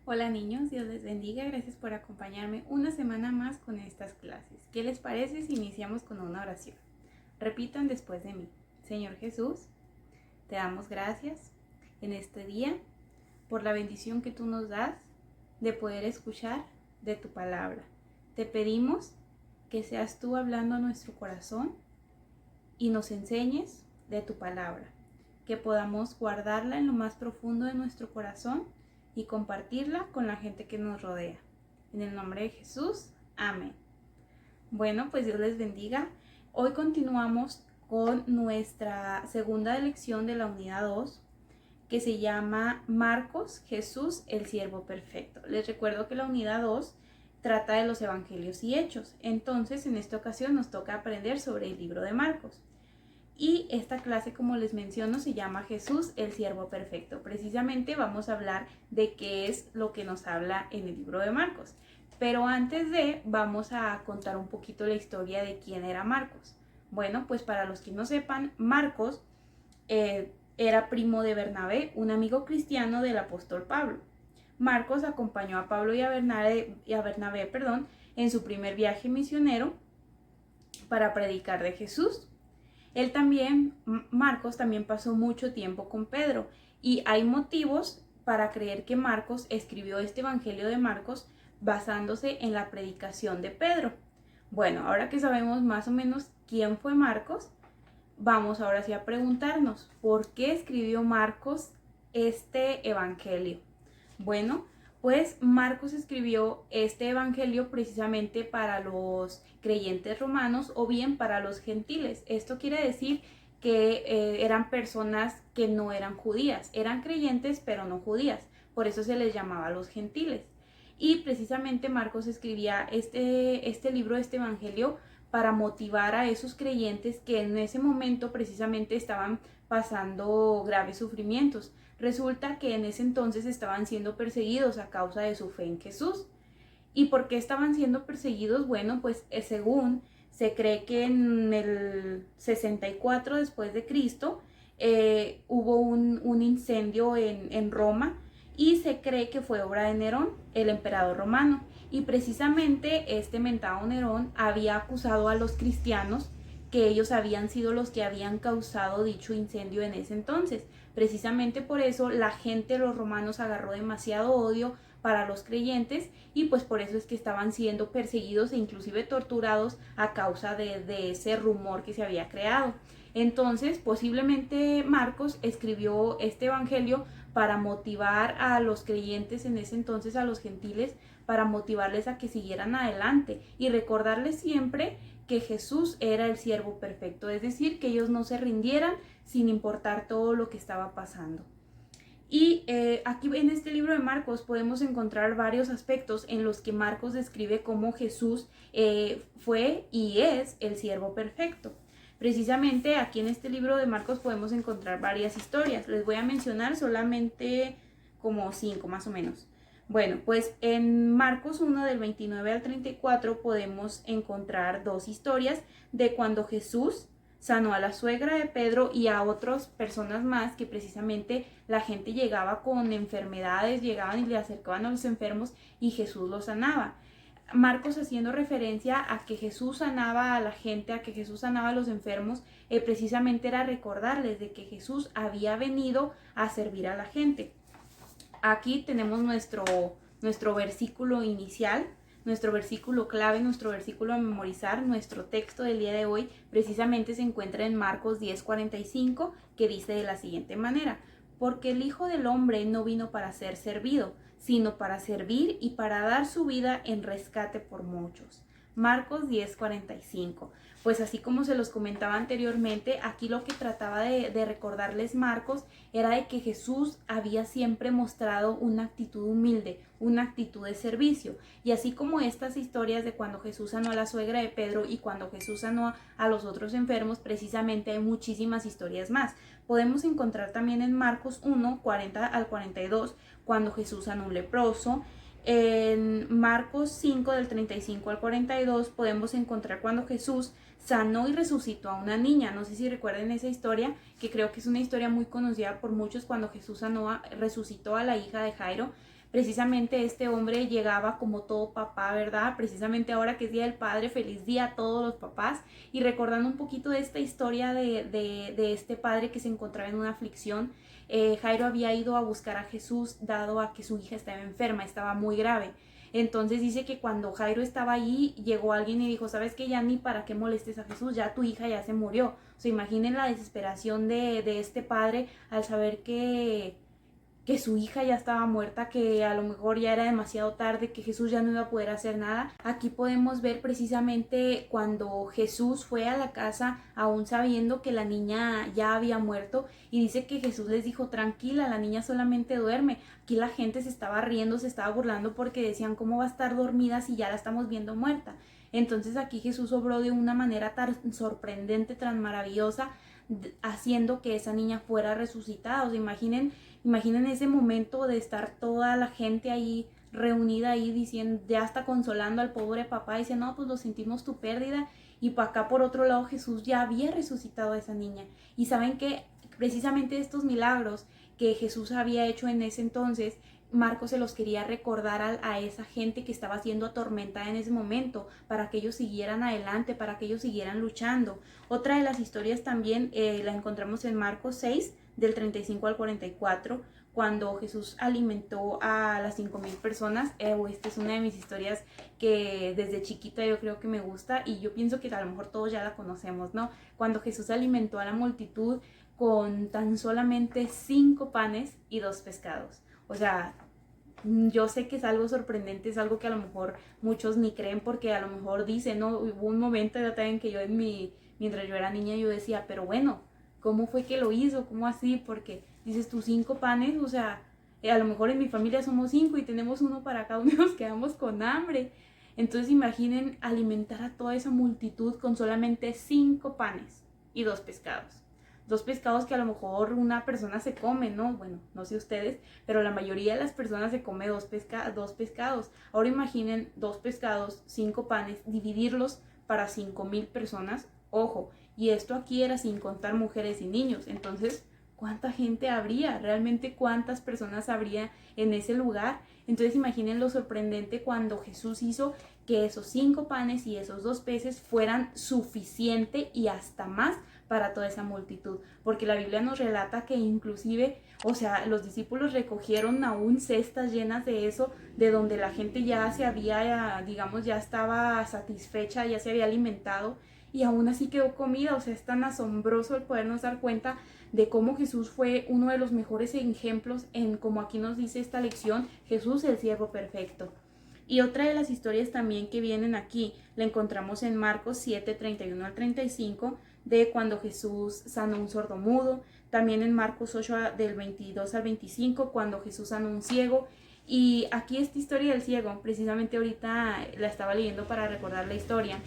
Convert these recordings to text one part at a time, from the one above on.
Hola niños, Dios les bendiga, gracias por acompañarme una semana más con estas clases. ¿Qué les parece si iniciamos con una oración? Repitan después de mí. Señor Jesús, te damos gracias en este día por la bendición que tú nos das de poder escuchar de tu palabra. Te pedimos que seas tú hablando a nuestro corazón y nos enseñes de tu palabra, que podamos guardarla en lo más profundo de nuestro corazón y compartirla con la gente que nos rodea. En el nombre de Jesús, amén. Bueno, pues Dios les bendiga. Hoy continuamos con nuestra segunda lección de la unidad 2, que se llama Marcos, Jesús, el siervo perfecto. Les recuerdo que la unidad 2 trata de los evangelios y hechos. Entonces, en esta ocasión nos toca aprender sobre el libro de Marcos. Y esta clase, como les menciono, se llama Jesús, el siervo perfecto. Precisamente vamos a hablar de qué es lo que nos habla en el libro de Marcos. Pero antes vamos a contar un poquito la historia de quién era Marcos. Bueno, pues para los que no sepan, Marcos era primo de Bernabé, un amigo cristiano del apóstol Pablo. Marcos acompañó a Pablo y a Bernabé, en su primer viaje misionero para predicar de Jesús. Marcos también pasó mucho tiempo con Pedro y hay motivos para creer que Marcos escribió este Evangelio de Marcos basándose en la predicación de Pedro. Bueno, ahora que sabemos más o menos quién fue Marcos, vamos ahora sí a preguntarnos, ¿por qué escribió Marcos este Evangelio? Bueno, pues Marcos escribió este evangelio precisamente para los creyentes romanos o bien para los gentiles. Esto quiere decir que eran personas que no eran judías, eran creyentes pero no judías, por eso se les llamaba los gentiles. Y precisamente Marcos escribía este libro, este evangelio, para motivar a esos creyentes que en ese momento precisamente estaban pasando graves sufrimientos. Resulta que en ese entonces estaban siendo perseguidos a causa de su fe en Jesús. ¿Y por qué estaban siendo perseguidos? Bueno, pues según se cree que en el 64 después de Cristo hubo un incendio en Roma y se cree que fue obra de Nerón, el emperador romano. Y precisamente este mentado Nerón había acusado a los cristianos que ellos habían sido los que habían causado dicho incendio en ese entonces. Precisamente por eso la gente, los romanos, agarró demasiado odio para los creyentes y pues por eso es que estaban siendo perseguidos e inclusive torturados a causa de ese rumor que se había creado. Entonces, posiblemente Marcos escribió este evangelio para motivar a los creyentes en ese entonces, a los gentiles, para motivarles a que siguieran adelante y recordarles siempre que Jesús era el siervo perfecto, es decir, que ellos no se rindieran sin importar todo lo que estaba pasando. Y aquí en este libro de Marcos podemos encontrar varios aspectos en los que Marcos describe cómo Jesús fue y es el siervo perfecto. Precisamente aquí en este libro de Marcos podemos encontrar varias historias. Les voy a mencionar solamente como 5 más o menos. Bueno, pues en Marcos 1 del 29 al 34 podemos encontrar 2 historias de cuando Jesús sanó a la suegra de Pedro y a otras personas más que precisamente la gente llegaba con enfermedades, llegaban y le acercaban a los enfermos y Jesús los sanaba. Marcos haciendo referencia a que Jesús sanaba a la gente, a que Jesús sanaba a los enfermos, precisamente era recordarles de que Jesús había venido a servir a la gente. Aquí tenemos nuestro versículo inicial, nuestro versículo clave, nuestro versículo a memorizar. Nuestro texto del día de hoy precisamente se encuentra en Marcos 10:45, que dice de la siguiente manera: porque el Hijo del Hombre no vino para ser servido, sino para servir y para dar su vida en rescate por muchos. Marcos 10:45. Pues así como se los comentaba anteriormente, aquí lo que trataba de recordarles Marcos era de que Jesús había siempre mostrado una actitud humilde, una actitud de servicio. Y así como estas historias de cuando Jesús sanó a la suegra de Pedro y cuando Jesús sanó a los otros enfermos, precisamente hay muchísimas historias más. Podemos encontrar también en Marcos 1, 40 al 42, cuando Jesús sanó a un leproso. En Marcos 5 del 35 al 42 podemos encontrar cuando Jesús sanó y resucitó a una niña. No sé si recuerden esa historia, que creo que es una historia muy conocida por muchos, cuando Jesús resucitó a la hija de Jairo. precisamente este hombre llegaba como todo papá, ¿verdad? Precisamente ahora que es Día del Padre, feliz día a todos los papás. Y recordando un poquito de esta historia de este padre que se encontraba en una aflicción, Jairo había ido a buscar a Jesús dado a que su hija estaba enferma, estaba muy grave. Entonces dice que cuando Jairo estaba ahí, llegó alguien y dijo, ¿sabes qué? Ya ni para qué molestes a Jesús, ya tu hija ya se murió. O sea, imaginen la desesperación de este padre al saber que su hija ya estaba muerta, que a lo mejor ya era demasiado tarde, que Jesús ya no iba a poder hacer nada. Aquí podemos ver precisamente cuando Jesús fue a la casa, aún sabiendo que la niña ya había muerto, y dice que Jesús les dijo, tranquila, la niña solamente duerme. Aquí la gente se estaba riendo, se estaba burlando porque decían, ¿cómo va a estar dormida si ya la estamos viendo muerta? Entonces aquí Jesús obró de una manera tan sorprendente, tan maravillosa, haciendo que esa niña fuera resucitada. O sea, imaginen ese momento de estar toda la gente ahí reunida ahí diciendo, ya está consolando al pobre papá y dice, no, pues lo sentimos tu pérdida. Y para acá por otro lado Jesús ya había resucitado a esa niña. Y saben que precisamente estos milagros que Jesús había hecho en ese entonces, Marcos se los quería recordar a esa gente que estaba siendo atormentada en ese momento, para que ellos siguieran adelante, para que ellos siguieran luchando. Otra de las historias también la encontramos en Marcos 6, del 35 al 44, cuando Jesús alimentó a las 5,000 personas. Esta es una de mis historias que desde chiquita yo creo que me gusta, y yo pienso que a lo mejor todos ya la conocemos, ¿no? Cuando Jesús alimentó a la multitud con tan solamente 5 panes y 2 pescados. O sea, yo sé que es algo sorprendente, es algo que a lo mejor muchos ni creen, porque a lo mejor dicen, no, hubo un momento yo también que mientras yo era niña yo decía, pero bueno, ¿cómo fue que lo hizo? ¿Cómo así? Porque dices, tus 5 panes, o sea, a lo mejor en mi familia somos 5 y tenemos uno para cada uno y nos quedamos con hambre. Entonces imaginen alimentar a toda esa multitud con solamente 5 panes y 2 pescados. 2 pescados que a lo mejor una persona se come, ¿no? Bueno, no sé ustedes, pero la mayoría de las personas se come 2 pescados. Ahora imaginen 2 pescados, 5 panes, dividirlos para 5,000 personas. Ojo, y esto aquí era sin contar mujeres y niños. Entonces, ¿cuánta gente habría? ¿Realmente cuántas personas habría en ese lugar? Entonces imaginen lo sorprendente cuando Jesús hizo que esos 5 panes y esos 2 peces fueran suficiente y hasta más para toda esa multitud, porque la Biblia nos relata que inclusive, o sea, los discípulos recogieron aún cestas llenas de eso, de donde la gente ya se había, digamos, ya estaba satisfecha, ya se había alimentado, y aún así quedó comida. O sea, es tan asombroso el podernos dar cuenta de cómo Jesús fue uno de los mejores ejemplos en, como aquí nos dice esta lección, Jesús el siervo perfecto. Y otra de las historias también que vienen aquí, la encontramos en Marcos 7, 31 al 35, de cuando Jesús sanó un sordomudo, también en Marcos 8, del 22 al 25, cuando Jesús sanó un ciego. Y aquí esta historia del ciego, precisamente ahorita la estaba leyendo para recordar la historia,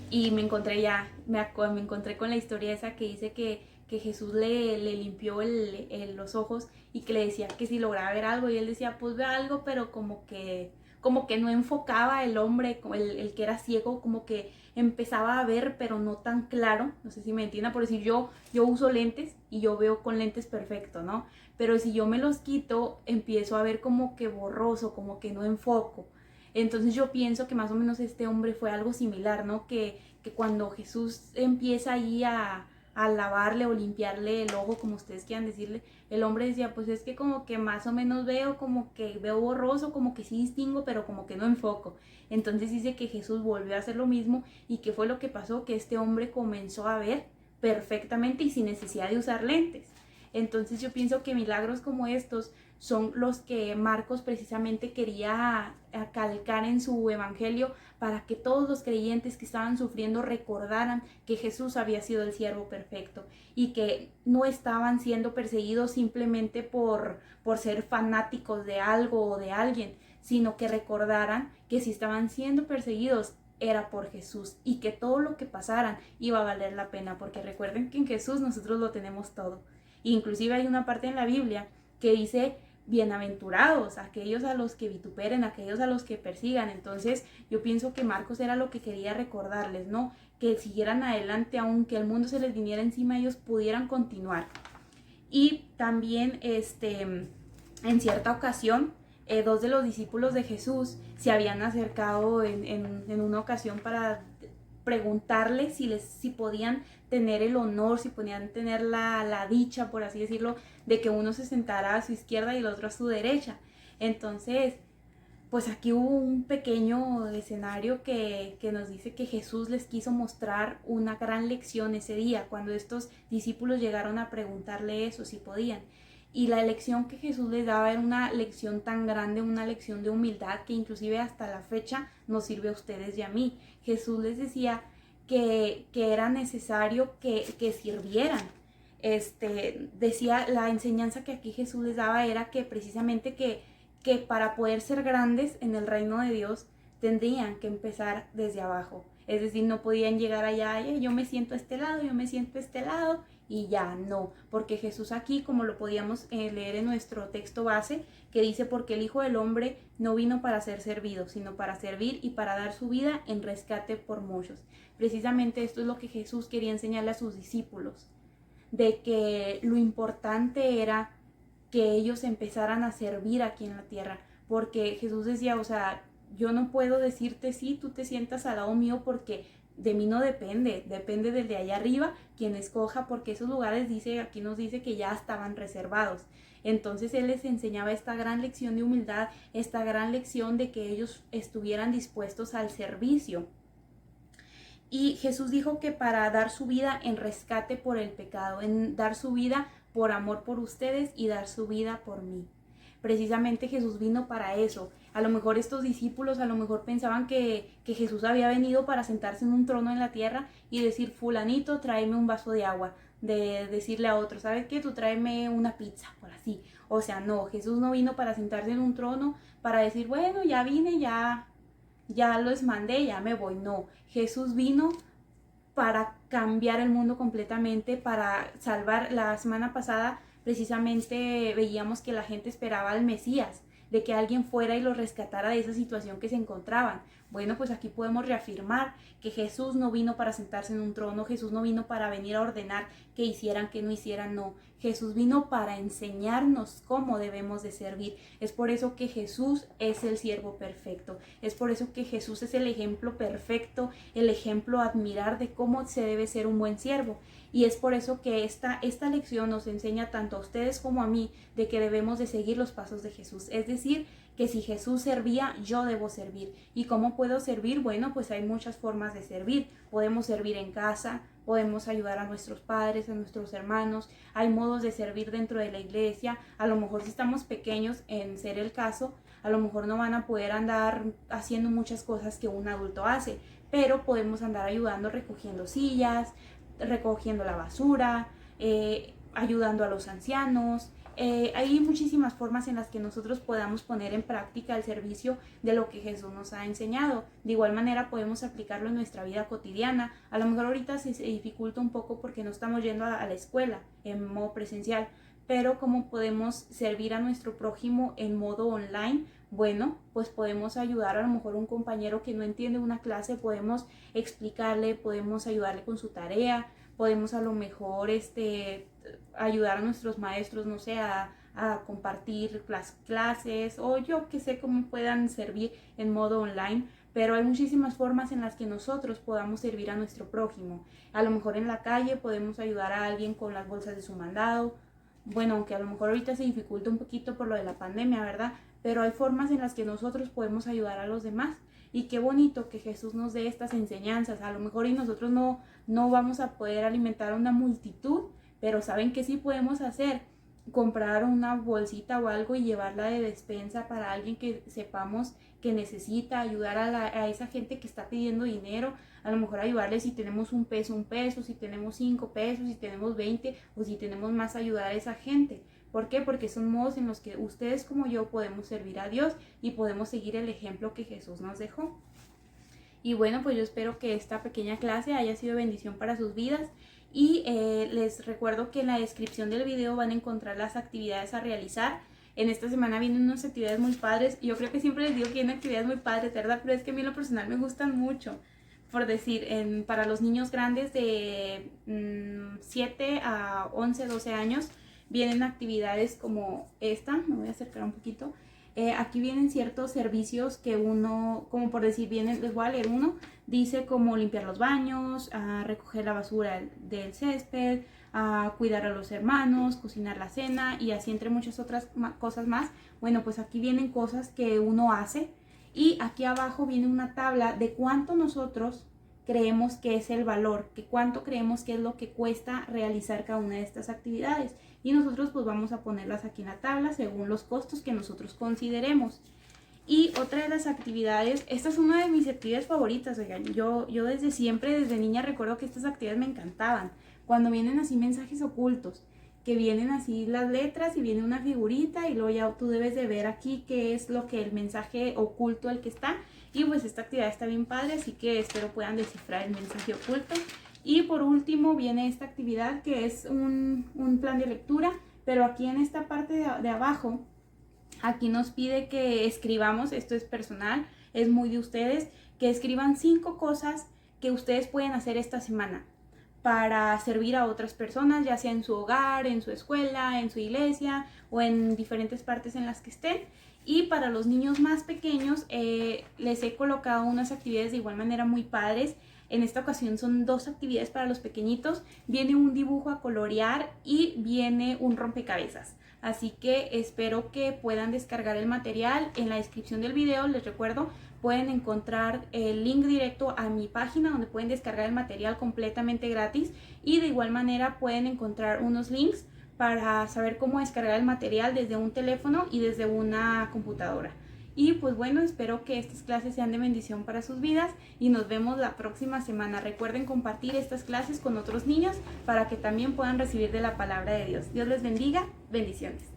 y me encontré con la historia esa que dice que Jesús le limpió los ojos, y que le decía que si lograba ver algo, y él decía, pues ve algo, pero como que no enfocaba el hombre, el que era ciego, como que empezaba a ver, pero no tan claro. No sé si me entiendan, por decir, yo uso lentes y yo veo con lentes perfecto, ¿no? Pero si yo me los quito, empiezo a ver como que borroso, como que no enfoco. Entonces yo pienso que más o menos este hombre fue algo similar, ¿no? Que cuando Jesús empieza ahí a lavarle o limpiarle el ojo, como ustedes quieran decirle, el hombre decía, pues es que como que más o menos veo, como que veo borroso, como que sí distingo, pero como que no enfoco. Entonces dice que Jesús volvió a hacer lo mismo, y que fue lo que pasó, que este hombre comenzó a ver perfectamente y sin necesidad de usar lentes. Entonces yo pienso que milagros como estos son los que Marcos precisamente quería calcar en su evangelio, para que todos los creyentes que estaban sufriendo recordaran que Jesús había sido el siervo perfecto, y que no estaban siendo perseguidos simplemente por ser fanáticos de algo o de alguien, sino que recordaran que si estaban siendo perseguidos era por Jesús, y que todo lo que pasaran iba a valer la pena, porque recuerden que en Jesús nosotros lo tenemos todo. Inclusive hay una parte en la Biblia que dice, bienaventurados aquellos a los que vituperen, aquellos a los que persigan. Entonces yo pienso que Marcos era lo que quería recordarles, ¿no? Que siguieran adelante, aunque el mundo se les viniera encima, ellos pudieran continuar. Y también en cierta ocasión dos de los discípulos de Jesús se habían acercado en una ocasión para preguntarle si podían tener el honor, si podían tener la dicha, por así decirlo, de que uno se sentara a su izquierda y el otro a su derecha. Entonces, pues aquí hubo un pequeño escenario que nos dice que Jesús les quiso mostrar una gran lección ese día, cuando estos discípulos llegaron a preguntarle eso, si podían. Y la lección que Jesús les daba era una lección tan grande, una lección de humildad que inclusive hasta la fecha nos sirve a ustedes y a mí. Jesús les decía que era necesario que sirvieran. Decía, la enseñanza que aquí Jesús les daba era que precisamente que para poder ser grandes en el reino de Dios tendrían que empezar desde abajo. Es decir, no podían llegar allá, yo me siento a este lado, yo me siento a este lado y ya, no. Porque Jesús aquí, como lo podíamos leer en nuestro texto base, que dice, porque el Hijo del Hombre no vino para ser servido, sino para servir y para dar su vida en rescate por muchos. Precisamente esto es lo que Jesús quería enseñarle a sus discípulos, de que lo importante era que ellos empezaran a servir aquí en la tierra, porque Jesús decía, o sea, yo no puedo decirte sí, tú te sientas al lado mío porque de mí no depende, depende del de allá arriba quien escoja, porque esos lugares aquí nos dice que ya estaban reservados. Entonces Él les enseñaba esta gran lección de humildad, esta gran lección de que ellos estuvieran dispuestos al servicio. Y Jesús dijo que para dar su vida en rescate por el pecado, en dar su vida por amor por ustedes y dar su vida por mí. Precisamente Jesús vino para eso. A lo mejor estos discípulos a lo mejor pensaban que Jesús había venido para sentarse en un trono en la tierra y decir, fulanito, tráeme un vaso de agua. De decirle a otro, ¿sabes qué? Tú tráeme una pizza, por así. O sea, no, Jesús no vino para sentarse en un trono, para decir, bueno, ya vine, ya los mandé, ya me voy. No, Jesús vino para cambiar el mundo completamente, para salvar. La semana pasada precisamente veíamos que la gente esperaba al Mesías, de que alguien fuera y los rescatara de esa situación que se encontraban. Bueno, pues aquí podemos reafirmar que Jesús no vino para sentarse en un trono, Jesús no vino para venir a ordenar que hicieran, que no hicieran, no. Jesús vino para enseñarnos cómo debemos de servir. Es por eso que Jesús es el siervo perfecto. Es por eso que Jesús es el ejemplo perfecto, el ejemplo a admirar de cómo se debe ser un buen siervo. Y es por eso que esta lección nos enseña tanto a ustedes como a mí de que debemos de seguir los pasos de Jesús. Es decir, que si Jesús servía, yo debo servir. ¿Y cómo puedo servir? Bueno, pues hay muchas formas de servir. Podemos servir en casa, podemos ayudar a nuestros padres, a nuestros hermanos. Hay modos de servir dentro de la iglesia. A lo mejor si estamos pequeños, en ser el caso, a lo mejor no van a poder andar haciendo muchas cosas que un adulto hace, pero podemos andar ayudando recogiendo sillas, recogiendo la basura, ayudando a los ancianos. Hay muchísimas formas en las que nosotros podamos poner en práctica el servicio de lo que Jesús nos ha enseñado. De igual manera podemos aplicarlo en nuestra vida cotidiana. A lo mejor ahorita se dificulta un poco porque no estamos yendo a la escuela en modo presencial, pero ¿cómo podemos servir a nuestro prójimo en modo online? Bueno, pues podemos ayudar a lo mejor a un compañero que no entiende una clase, podemos explicarle, podemos ayudarle con su tarea, podemos a lo mejor ayudar a nuestros maestros, no sé, a compartir las clases, o yo que sé cómo puedan servir en modo online. Pero hay muchísimas formas en las que nosotros podamos servir a nuestro prójimo. A lo mejor en la calle podemos ayudar a alguien con las bolsas de su mandado. Bueno, aunque a lo mejor ahorita se dificulta un poquito por lo de la pandemia, ¿verdad? Pero hay formas en las que nosotros podemos ayudar a los demás. Y qué bonito que Jesús nos dé estas enseñanzas. A lo mejor y nosotros no vamos a poder alimentar a una multitud, pero ¿saben qué sí podemos hacer? Comprar una bolsita o algo y llevarla de despensa para alguien que sepamos que necesita, ayudar a esa gente que está pidiendo dinero. A lo mejor ayudarle si tenemos un peso, si tenemos 5 pesos, si tenemos 20 o si tenemos más, ayudar a esa gente. ¿Por qué? Porque son modos en los que ustedes como yo podemos servir a Dios y podemos seguir el ejemplo que Jesús nos dejó. Y bueno, pues yo espero que esta pequeña clase haya sido bendición para sus vidas. Y les recuerdo que en la descripción del video van a encontrar las actividades a realizar. En esta semana vienen unas actividades muy padres. Yo creo que siempre les digo que vienen actividades muy padres, ¿verdad? Pero es que a mí en lo personal me gustan mucho. Por decir, para los niños grandes de 7 a 11, 12 años, vienen actividades como esta. Me voy a acercar un poquito. Aquí vienen ciertos servicios que uno, como por decir, vienen, les voy a leer uno, dice como limpiar los baños, recoger la basura del césped, cuidar a los hermanos, cocinar la cena y así entre muchas otras cosas más. Bueno, pues aquí vienen cosas que uno hace y aquí abajo viene una tabla de cuánto nosotros creemos que es el valor, que cuánto creemos que es lo que cuesta realizar cada una de estas actividades. Y nosotros pues vamos a ponerlas aquí en la tabla según los costos que nosotros consideremos. Y otra de las actividades, esta es una de mis actividades favoritas, oigan, yo desde siempre, desde niña recuerdo que estas actividades me encantaban. Cuando vienen así mensajes ocultos, que vienen así las letras y viene una figurita y luego ya tú debes de ver aquí qué es lo que el mensaje oculto el que está. Y pues esta actividad está bien padre, así que espero puedan descifrar el mensaje oculto. Y por último viene esta actividad que es un plan de lectura, pero aquí en esta parte de abajo, aquí nos pide que escribamos, esto es personal, es muy de ustedes, que escriban 5 cosas que ustedes pueden hacer esta semana para servir a otras personas, ya sea en su hogar, en su escuela, en su iglesia o en diferentes partes en las que estén. Y para los niños más pequeños les he colocado unas actividades de igual manera muy padres. En esta ocasión son 2 actividades para los pequeñitos. Viene un dibujo a colorear y viene un rompecabezas. Así que espero que puedan descargar el material. En la descripción del video, les recuerdo, pueden encontrar el link directo a mi página donde pueden descargar el material completamente gratis. Y de igual manera pueden encontrar unos links para saber cómo descargar el material desde un teléfono y desde una computadora. Y pues bueno, espero que estas clases sean de bendición para sus vidas y nos vemos la próxima semana. Recuerden compartir estas clases con otros niños para que también puedan recibir de la palabra de Dios. Dios les bendiga. Bendiciones.